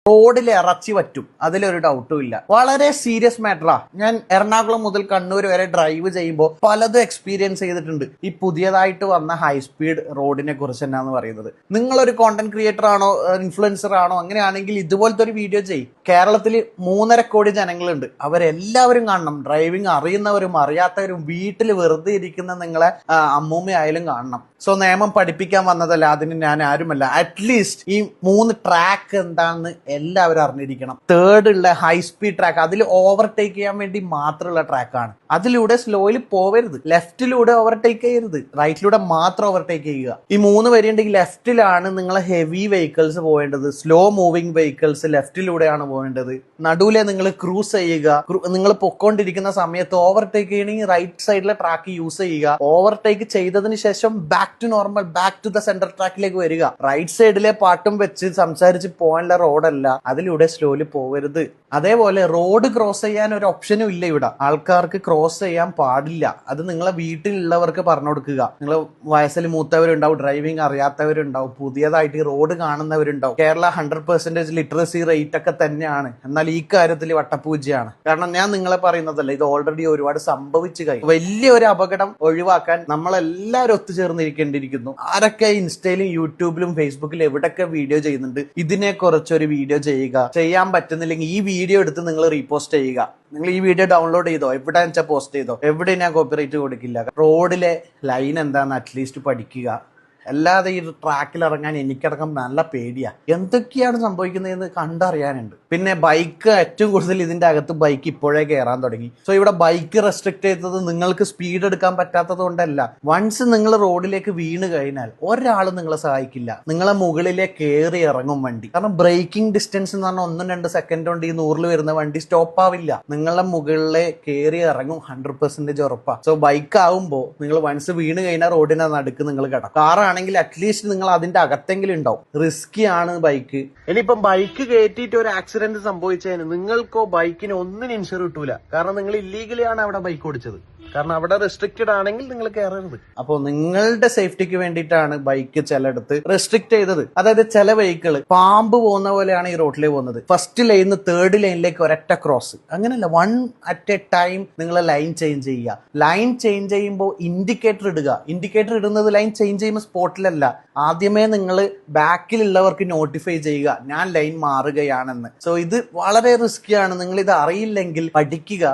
റോഡിൽ ഇറച്ചി പറ്റും, അതിലൊരു ഡൗട്ടും ഇല്ല. വളരെ സീരിയസ് മാറ്ററാ. ഞാൻ എറണാകുളം മുതൽ കണ്ണൂർ വരെ ഡ്രൈവ് ചെയ്യുമ്പോൾ പലതും എക്സ്പീരിയൻസ് ചെയ്തിട്ടുണ്ട്. ഈ പുതിയതായിട്ട് വന്ന ഹൈ സ്പീഡ് റോഡിനെ കുറിച്ച് എന്നാന്ന് പറയുന്നത്. നിങ്ങളൊരു കോണ്ടന്റ് ക്രിയേറ്റർ ആണോ, ഇൻഫ്ലുവൻസർ ആണോ, അങ്ങനെയാണെങ്കിൽ ഇതുപോലത്തെ ഒരു വീഡിയോ ചെയ്യും. കേരളത്തിൽ 3.5 കോടി ജനങ്ങളുണ്ട്. അവരെല്ലാവരും കാണണം. ഡ്രൈവിംഗ് അറിയുന്നവരും അറിയാത്തവരും വീട്ടിൽ വെറുതെ ഇരിക്കുന്ന നിങ്ങളെ അമ്മൂമ്മയായാലും കാണണം. സോ നിയമം പഠിപ്പിക്കാൻ വന്നതല്ല, അതിന് ഞാൻ ആരുമല്ല. അറ്റ്ലീസ്റ്റ് ഈ 3 ട്രാക്ക് എന്താണെന്ന് എല്ലാവരും അറിഞ്ഞിരിക്കണം. തേർഡ് ഉള്ള ഹൈ സ്പീഡ് ട്രാക്ക്, അതിൽ ഓവർടേക്ക് ചെയ്യാൻ വേണ്ടി മാത്രമുള്ള ട്രാക്കാണ്. അതിലൂടെ സ്ലോയിൽ പോവരുത്, ലെഫ്റ്റിലൂടെ ഓവർടേക്ക് ചെയ്യരുത്, റൈറ്റിലൂടെ മാത്രം ഓവർടേക്ക് ചെയ്യുക. ഈ 3 വരിയുണ്ടെങ്കിൽ ലെഫ്റ്റിലാണ് നിങ്ങളെ ഹെവി വെഹിക്കിൾസ് പോവേണ്ടത്, സ്ലോ മൂവിംഗ് വെഹിക്കിൾസ് ലെഫ്റ്റിലൂടെയാണ് പോവേണ്ടത്. നടുവിലെ നിങ്ങൾ ക്രൂസ് ചെയ്യുക. നിങ്ങൾ പൊക്കോണ്ടിരിക്കുന്ന സമയത്ത് ഓവർടേക്ക് ചെയ്യണമെങ്കിൽ റൈറ്റ് സൈഡിലെ ട്രാക്ക് യൂസ് ചെയ്യുക. ഓവർടേക്ക് ചെയ്തതിന് ശേഷം back to normal, back to the centre ട്രാക്കിലേക്ക് വരിക. റൈറ്റ് സൈഡിലെ പാട്ടും വെച്ച് സംസാരിച്ച് പോകാനുള്ള റോഡല്ല, അതിലൂടെ സ്ലോലി പോവരുത്. അതേപോലെ റോഡ് ക്രോസ് ചെയ്യാൻ ഒരു ഓപ്ഷനും ഇല്ല ഇവിടെ. ആൾക്കാർക്ക് ക്രോസ് ചെയ്യാൻ പാടില്ല. അത് നിങ്ങളെ വീട്ടിലുള്ളവർക്ക് പറഞ്ഞു കൊടുക്കുക. നിങ്ങൾ വയസ്സിൽ മൂത്തവരുണ്ടാവും, ഡ്രൈവിംഗ് അറിയാത്തവരുണ്ടാവും, പുതിയതായിട്ട് ഈ റോഡ് കാണുന്നവരുണ്ടാവും. കേരള 100% ലിറ്ററസി റേറ്റ് ഒക്കെ തന്നെയാണ്, എന്നാൽ ഈ കാര്യത്തിൽ വട്ടപ്പൂജയാണ്. കാരണം ഞാൻ നിങ്ങളെ പറയുന്നതല്ല, ഇത് ഓൾറെഡി ഒരുപാട് സംഭവിച്ചു കഴിഞ്ഞു. വലിയൊരു അപകടം ഒഴിവാക്കാൻ നമ്മളെല്ലാവരും ഒത്തുചേർന്നിരിക്കേണ്ടിയിരിക്കുന്നു. ആരൊക്കെ ഇൻസ്റ്റയിലും യൂട്യൂബിലും ഫേസ്ബുക്കിലും എവിടെയൊക്കെ വീഡിയോ ചെയ്യുന്നുണ്ട്, ഇതിനെ കുറിച്ചൊരു വീഡിയോ ചെയ്യുക. ചെയ്യാൻ പറ്റുന്നില്ലെങ്കിൽ ഈ വീഡിയോ എടുത്ത് നിങ്ങൾ റീപോസ്റ്റ് ചെയ്യുക. നിങ്ങൾ ഈ വീഡിയോ ഡൗൺലോഡ് ചെയ്തോ, എവിടെ വെച്ചാൽ പോസ്റ്റ് ചെയ്തോ, എവിടെ ഞാൻ കോപ്പിറൈറ്റ് കൊടുക്കില്ല. റോഡിലെ ലൈൻ എന്താന്ന് അറ്റ്ലീസ്റ്റ് പഠിക്കുക. അല്ലാതെ ഈ ട്രാക്കിൽ ഇറങ്ങാൻ എനിക്കടക്കം നല്ല പേടിയാ. എന്തൊക്കെയാണ് സംഭവിക്കുന്നതെന്ന് കണ്ടറിയാനുണ്ട്. പിന്നെ ബൈക്ക് ഏറ്റവും കൂടുതൽ ഇതിന്റെ അകത്ത് ബൈക്ക് ഇപ്പോഴേ കയറാൻ തുടങ്ങി. സോ ഇവിടെ ബൈക്ക് റെസ്ട്രിക്ട് ചെയ്തത് നിങ്ങൾക്ക് സ്പീഡ് എടുക്കാൻ പറ്റാത്തത് കൊണ്ടല്ല. വൺസ് നിങ്ങൾ റോഡിലേക്ക് വീണ് കഴിഞ്ഞാൽ ഒരാളും നിങ്ങളെ സഹായിക്കില്ല. നിങ്ങളെ മുകളിലെ കയറി ഇറങ്ങും വണ്ടി. കാരണം ബ്രേക്കിംഗ് ഡിസ്റ്റൻസ് എന്ന് പറഞ്ഞാൽ 1-2 സെക്കൻഡ് കൊണ്ട് ഈ 100-ൽ വരുന്ന വണ്ടി സ്റ്റോപ്പ് ആവില്ല. നിങ്ങളെ മുകളിലെ കയറി ഇറങ്ങും 100% ഉറപ്പാ. സോ ബൈക്ക് ആവുമ്പോൾ നിങ്ങൾ വൺസ് വീണ് കഴിഞ്ഞാൽ റോഡിനെ നടുക്ക് നിങ്ങൾ കിടക്കും. കാറാണെങ്കിൽ അറ്റ്ലീസ്റ്റ് നിങ്ങൾ അതിന്റെ അകത്തെങ്കിലും ഉണ്ടാവും. റിസ്കി ആണ് ബൈക്ക്. ഇനിയിപ്പം ബൈക്ക് കയറ്റിയിട്ട് ഒരു ആക്സിഡന്റ് സംഭവിച്ചതിന് നിങ്ങൾക്കോ ബൈക്കിന് ഒന്നിനും ഇൻഷുർ കിട്ടൂല. കാരണം നിങ്ങൾ ഇല്ലീഗലി ആണ് അവിടെ ബൈക്ക് ഓടിച്ചത്. കാരണം അവിടെ റെസ്ട്രിക്റ്റഡ് ആണെങ്കിൽ നിങ്ങൾ കയറരുത്. അപ്പോൾ നിങ്ങളുടെ സേഫ്റ്റിക്ക് വേണ്ടിയിട്ടാണ് ബൈക്ക് ചിലയിടത്ത് റെസ്ട്രിക്ട് ചെയ്തത്. അതായത് ചില വെഹിക്കിള് പാമ്പ് പോകുന്ന പോലെയാണ് ഈ റോഡിൽ പോകുന്നത്. ഫസ്റ്റ് ലൈനിന്ന് തേർഡ് ലൈനിലേക്ക് ഒരൊറ്റ ക്രോസ്. അങ്ങനെയല്ല, 1 at a ടൈം നിങ്ങൾ ലൈൻ ചേഞ്ച് ചെയ്യുക. ലൈൻ ചേഞ്ച് ചെയ്യുമ്പോൾ ഇൻഡിക്കേറ്റർ ഇടുക. ഇൻഡിക്കേറ്റർ ഇടുന്നത് ലൈൻ ചേഞ്ച് ചെയ്യുമ്പോൾ സ്പോട്ടിലല്ല, ആദ്യമേ നിങ്ങൾ ബാക്കിലുള്ളവർക്ക് നോട്ടിഫൈ ചെയ്യുക, ഞാൻ ലൈൻ മാറുകയാണെന്ന്. സോ ഇത് വളരെ റിസ്കിയാണ്. നിങ്ങൾ ഇത് അറിയില്ലെങ്കിൽ പഠിക്കുക,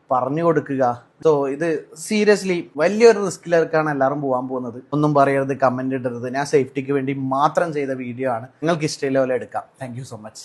പറഞ്ഞു കൊടുക്കുക. സോ ഇത് സീരിയസ്ലി വലിയൊരു റിസ്കിലേക്കാണ് എല്ലാവരും പോകാൻ പോകുന്നത്. ഒന്നും പറയരുത്, കമന്റ് ഇടരുത്. ഞാൻ സേഫ്റ്റിക്ക് വേണ്ടി മാത്രം ചെയ്ത വീഡിയോ ആണ്. നിങ്ങൾക്ക് ഇഷ്ടമുള്ള പോലെ എടുക്കാം. Thank you so much.